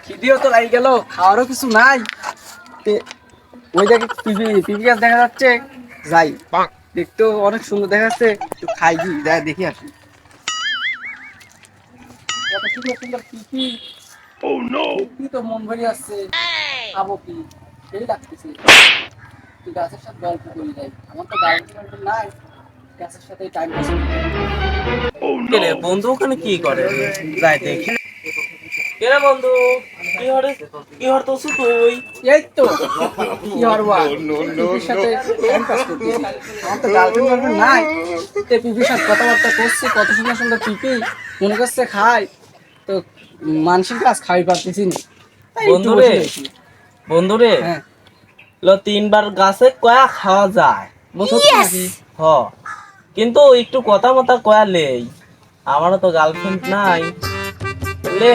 খিদেও তো লাগি গেল, খাওয়ারও কিছু নাই। ওই দেখে পিপি গাছ দেখা যাচ্ছে, যাই দেখতেও অনেক সুন্দর দেখা যাচ্ছে, একটু খাই কি দেখি আসি। কত সুন্দর সুন্দর পিপি, পিপি তো মন ভরে আসছে, খাবো কি সেই লাগতেছে। তুই গাছের সাথে গল্প করি যাই, আমার তো গার্লফ্রেন্ড নাই, গাছের সাথে টাইম পাস করি। বন্ধু ওখানে কি করে? যাই দেখি। কেরে বন্ধু, কি হরতছু তুই? এই তো কি হরবা, পিপির সাথে টাইম পাস করতেছি। আমার তো গার্লফ্রেন্ড নাই, তো পিপির সাথে কথাবার্তা করছি, কত সুন্দর সুন্দর পিপি, মনে করছে খাই, তো মানসিক কাজ খাই পারতেছি না। তাই একটু বন্ধুরে বসে রয়েছি। বন্ধুরে হ্যাঁ, তিনবার গাছে কয়া খাওয়া যায়, বুঝছিস নাকি? হ, কিন্তু একটু কথা মতা কয়া লেই, আমারও তো গার্লফ্রেন্ড নাই। লে,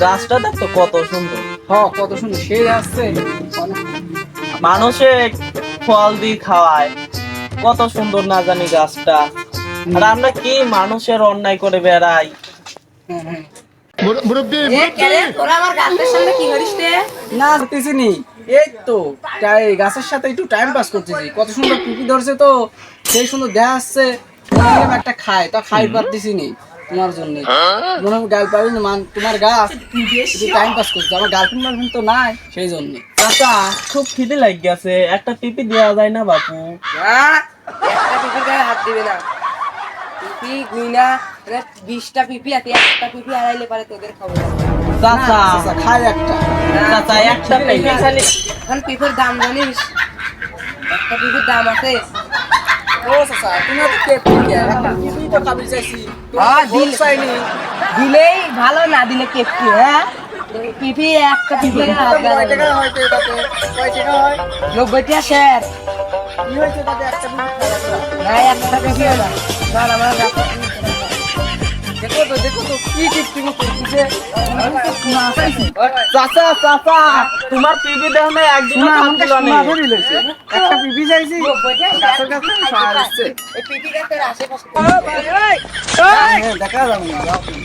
গাছটা দেখ তো কত সুন্দর, কত সুন্দর সে আসছে অনেক। মানুষে ফল দিয়ে খাওয়ায়, কত সুন্দর না জানি গাছটা। আর আমরা কি মানুষের অন্যায় করে বেড়াই। হ্যাঁ হ্যাঁ, না করতেছি নি, এই তো গাছের সাথে একটু টাইম পাস করতেছি, কত সুন্দর পিপি ধরছে, তো সেই সুন্দর দেখা যাচ্ছে, একটা খাই তা খাই পারতেছি নি তোমার জন্য। মনে হয় গাল পাবি না, তোমার গাছ একটু টাইম পাস করছে, আমার গার্লফ্রেন্ড তো নাই সেই জন্য। চাচা, খুব খিদে লাগ গেছে, একটা পিপি দেওয়া যায় না বাপু? একটা পিপির গায়ে হাত দিবে না। পিপি গুইনা 20টা পিপি আছে, একটা পিপি হারাইলে পারে তোদের খবর আছে। চাচা, খাই একটা, চাচা একটা পিপি খালি। এখন পিপির দাম জানিস? একটা পিপির দাম আছে। ও চাচা তুমি তো কেক দিয়ে একটা পিপি তো খাবি চাইছি, হ্যাঁ, দিল চাইনি। দিলেই ভালো, না দিলে কেপটি। হ্যাঁ, পিপি একটা পিপির গায়ে হাত কয় দেবে টাকা না। হয় তো এটাতে? কয় টাকা হয়? 90 টাকা শেয়ার। কি হয়েছে তাতে একটা পিপি খাওয়া? না, একটা পিপি না। ধর আমার গাছে দেখো তো কি টিপটিং করতেছে। আমি তো শোনা চাইছি, চাচা চাচা, তোমার পিপি দেহ না একদিন শোনা আমাকে শোনা ধরে লইছে, একটা পিপি চাইছি 90 টাকা গাছের কাছে সার আসছে। এই পিপি গাছের আশেপাশে। হ্যাঁ, দেখা যাবে না, যাও তুমি।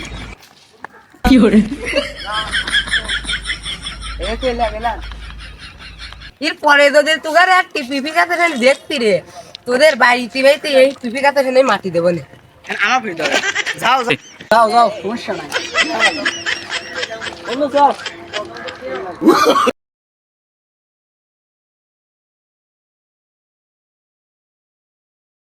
এরপরে তোদের তোদের আর পিপি গাছের দেখতি রে, তোদের বাড়িতে বাড়িতে এই পিপি গাছের মাটি দেবো না। আমার ভিতরে যাও যাও যাও যাও, সমস্যা নাই। যাও।